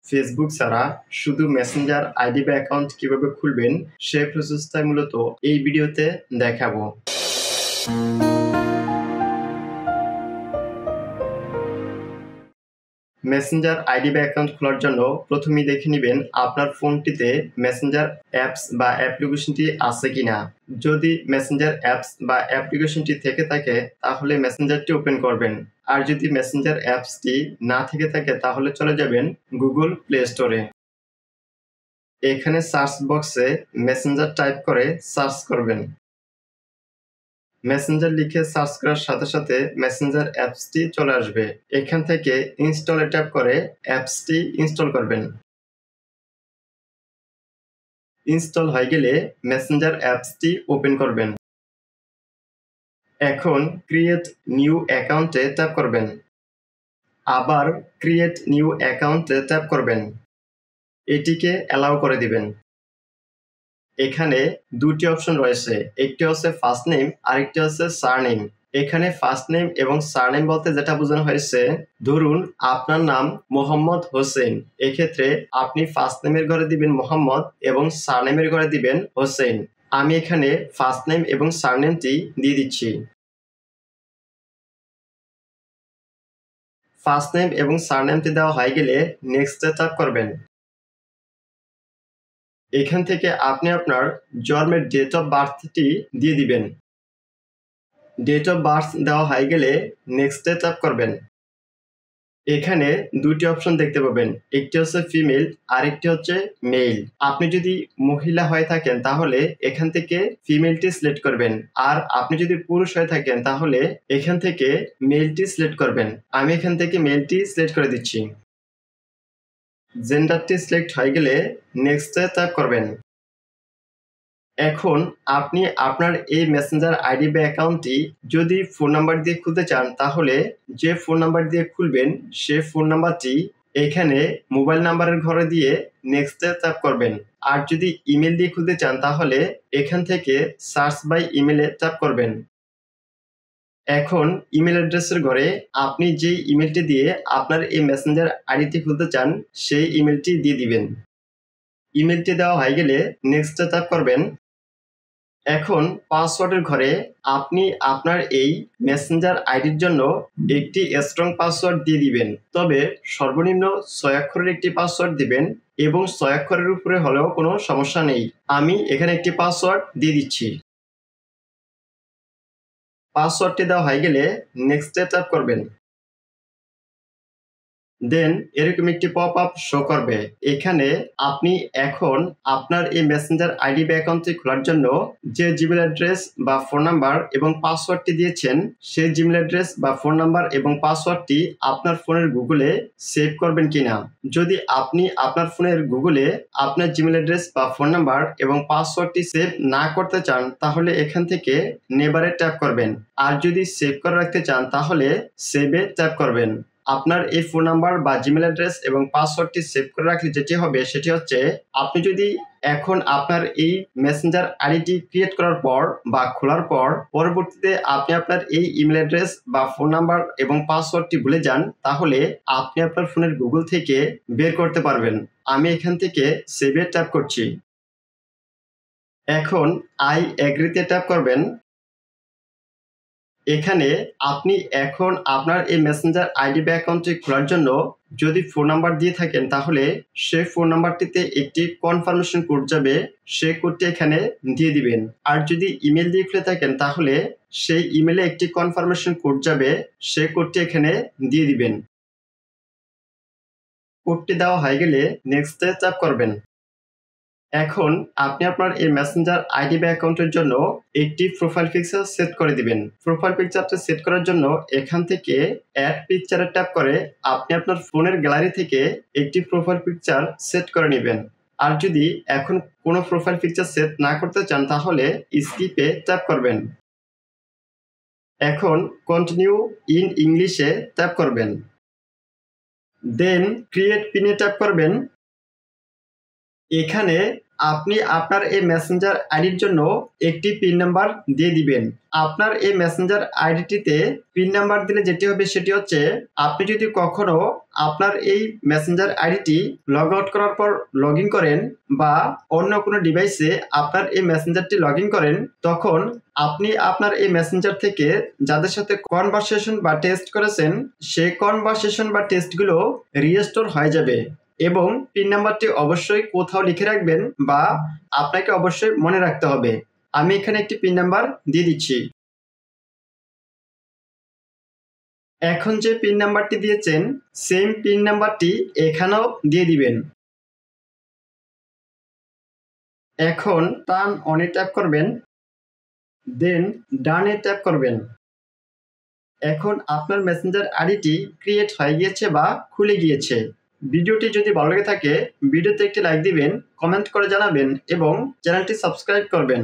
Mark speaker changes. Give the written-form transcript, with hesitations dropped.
Speaker 1: Facebook ছাড়া শুধু Messenger ID বা অ্যাকাউন্ট কিভাবে খুলবেন সেই প্রসেসটাই মূলত এই ভিডিওতে দেখাবো। মেসেঞ্জার আইডি বা অ্যাকাউন্ট খোলার জন্য প্রথমেই দেখে নেবেন আপনার ফোনটিতে মেসেঞ্জার অ্যাপস বা অ্যাপ্লিকেশনটি আছে কিনা। যদি মেসেঞ্জার অ্যাপস বা অ্যাপ্লিকেশনটি থেকে থাকে তাহলে মেসেঞ্জারটি ওপেন করবেন। আর যদি মেসেঞ্জার অ্যাপসটি না থেকে থাকে তাহলে চলে যাবেন গুগল প্লে স্টোরে। এখানে সার্চ বক্সে মেসেঞ্জার টাইপ করে সার্চ করবেন। মেসেঞ্জার লিখে সার্চ করার সাথে সাথে মেসেঞ্জার অ্যাপসটি চলে আসবে। এখান থেকে ইনস্টলে ট্যাপ করে অ্যাপসটি ইনস্টল করবেন। ইনস্টল হয়ে গেলে মেসেঞ্জার অ্যাপসটি ওপেন করবেন। এখন ক্রিয়েট নিউ অ্যাকাউন্টে ট্যাপ করবেন। আবার ক্রিয়েট নিউ অ্যাকাউন্টে ট্যাপ করবেন। এটিকে অ্যালাউ করে দিবেন। এখানে দুটি অপশন রয়েছে, একটি হচ্ছে ফার্স্ট নেম আর একটি হচ্ছে সারনেম। এখানে ফার্স্ট নেম এবং সারনেম বলতে যেটা বোঝানো হয়েছে, ধরুন আপনার নাম মোহাম্মদ হোসেন, এক্ষেত্রে আপনি ফার্স্ট নেমের ঘরে দিবেন মোহাম্মদ এবং সারনেমের ঘরে দিবেন হোসেন। আমি এখানে ফার্স্ট নেম এবং সারনেমটি দিয়ে দিচ্ছি। ফার্স্ট নেম এবং সারনেমটি দেওয়া হয়ে গেলে নেক্সটে ট্যাপ করবেন। এখান থেকে আপনি আপনার জন্মের ডেট অফ বার্থটি দিয়ে দিবেন। ডেট অফ বার্থ দেওয়া হয়ে গেলে নেক্সটে ট্যাপ করবেন। এখানে দুটি অপশন দেখতে পাবেন, একটি হচ্ছে ফিমেল আর একটি হচ্ছে মেল। আপনি যদি মহিলা হয়ে থাকেন তাহলে এখান থেকে ফিমেলটি সিলেক্ট করবেন, আর আপনি যদি পুরুষ হয়ে থাকেন তাহলে এখান থেকে মেলটি সিলেক্ট করবেন। আমি এখান থেকে মেলটি সিলেক্ট করে দিচ্ছি। জেন্ডারটি সিলেক্ট হয়ে গেলে নেক্সটে ট্যাপ করবেন। এখন আপনি আপনার এই মেসেঞ্জার আইডি বা অ্যাকাউন্টটি যদি ফোন নাম্বার দিয়ে খুলতে চান তাহলে যে ফোন নাম্বার দিয়ে খুলবেন সে ফোন নাম্বারটি এখানে মোবাইল নাম্বারের ঘরে দিয়ে নেক্সটে ট্যাপ করবেন। আর যদি ইমেল দিয়ে খুলতে চান তাহলে এখান থেকে সার্চ বাই ইমেলে ট্যাপ করবেন। এখন ইমেল অ্যাড্রেসের ঘরে আপনি যে ইমেলটি দিয়ে আপনার এই মেসেঞ্জার আইডিটি খুলতে চান সেই ইমেলটি দিয়ে দিবেন। ইমেলটি দেওয়া হয়ে গেলে নেক্সটে ট্যাপ করবেন। এখন পাসওয়ার্ডের ঘরে আপনি আপনার এই মেসেঞ্জার আইডির জন্য একটি স্ট্রং পাসওয়ার্ড দিয়ে দিবেন, তবে সর্বনিম্ন 6 অক্ষরের একটি পাসওয়ার্ড দিবেন এবং 6 অক্ষরের উপরে হলেও কোনো সমস্যা নেই। আমি এখানে একটি পাসওয়ার্ড দিয়ে দিচ্ছি। পাসওয়ার্ডটি দেওয়া হয়ে গেলে নেক্সটে ট্যাপ করবেন। দেন এরকম একটি পপ আপ শো করবে। এখানে আপনি এখন আপনার এই মেসেঞ্জার আইডি বা অ্যাকাউন্টটি খোলার জন্য যে জিমেল অ্যাড্রেস বা ফোন নাম্বার এবং পাসওয়ার্ডটি দিয়েছেন সেই জিমেল অ্যাড্রেস বা ফোন নাম্বার এবং পাসওয়ার্ডটি আপনার ফোনের গুগলে সেভ করবেন কিনা। যদি আপনি আপনার ফোনের গুগলে আপনার জিমেল অ্যাড্রেস বা ফোন নাম্বার এবং পাসওয়ার্ডটি সেভ না করতে চান তাহলে এখান থেকে নেভারে ট্যাপ করবেন। আর যদি সেভ করে রাখতে চান তাহলে সেভে ট্যাপ করবেন। আপনার এই ফোন নাম্বার বা জিমেল অ্যাড্রেস এবং পাসওয়ার্ডটি সেভ করে রাখলে যেটি হবে সেটি হচ্ছে, আপনি যদি এখন আপনার এই মেসেঞ্জার আইডিটি ক্রিয়েট করার পর বা খোলার পর পরবর্তীতে আপনি আপনার এই ইমেল অ্যাড্রেস বা ফোন নাম্বার এবং পাসওয়ার্ডটি ভুলে যান তাহলে আপনি আপনার ফোনের গুগল থেকে বের করতে পারবেন। আমি এখান থেকে সেভে ট্যাপ করছি। এখন আই এগ্রিতে ট্যাপ করবেন। এখানে আপনি এখন আপনার এই মেসেঞ্জার আইডি বা অ্যাকাউন্টটি খোলার জন্য যদি ফোন নাম্বার দিয়ে থাকেন তাহলে সেই ফোন নাম্বারটিতে একটি কনফার্মেশন কোড যাবে, সেই কোডটি এখানে দিয়ে দিবেন। আর যদি ইমেল দিয়ে খুলে থাকেন তাহলে সেই ইমেলে একটি কনফার্মেশন কোড যাবে, সেই কোডটি এখানে দিয়ে দিবেন। কোডটি দেওয়া হয়ে গেলে নেক্সটে ট্যাপ করবেন। এখন আপনি আপনার এই মেসেঞ্জার আইডি বা অ্যাকাউন্টের জন্য একটি প্রোফাইল পিকচার সেট করে দিবেন। প্রোফাইল পিকচারটা সেট করার জন্য এখান থেকে অ্যাড পিকচারে ট্যাপ করে আপনি আপনার ফোনের গ্যালারি থেকে একটি প্রোফাইল পিকচার সেট করে নেবেন। আর যদি এখন কোনো প্রোফাইল পিকচার সেট না করতে চান তাহলে স্কিপে ট্যাপ করবেন। এখন কন্টিনিউ ইন ইংলিশে ট্যাপ করবেন। দেন ক্রিয়েট পিনে ট্যাপ করবেন। এখানে আপনি আপনার এই মেসেঞ্জার আইডির জন্য একটি পিন নাম্বার দিয়ে দিবেন। আপনার এই মেসেঞ্জার আইডিটিতে পিন নাম্বার দিলে যেটি হবে সেটি হচ্ছে, আপনি যদি কখনো আপনার এই মেসেঞ্জার আইডিটি লগ আউট করার পর লগ ইন করেন বা অন্য কোনো ডিভাইসে আপনার এই মেসেঞ্জারটি লগ ইন করেন, তখন আপনি আপনার এই মেসেঞ্জার থেকে যাদের সাথে কনভারসেশন বা টেক্সট করেছেন সেই কনভারসেশন বা টেক্সটগুলো রিস্টোর হয়ে যাবে। এবং পিন নাম্বারটি অবশ্যই কোথাও লিখে রাখবেন বা আপনাকে অবশ্যই মনে রাখতে হবে। আমি এখানে একটি পিন নাম্বার দিয়ে দিচ্ছি। এখন যে পিন নাম্বারটি দিয়েছেন সেম পিন নাম্বারটি এখানেও দিয়ে দিবেন। এখন টার্ন অনে ট্যাপ করবেন, দেন ডানে ট্যাপ করবেন। এখন আপনার মেসেঞ্জার আইডিটি ক্রিয়েট হয়ে গিয়েছে বা খুলে গিয়েছে। ভিডিওটি যদি ভালো লেগে থাকে ভিডিওতে একটি লাইক দিবেন, কমেন্ট করে জানাবেন এবং চ্যানেলটি সাবস্ক্রাইব করবেন।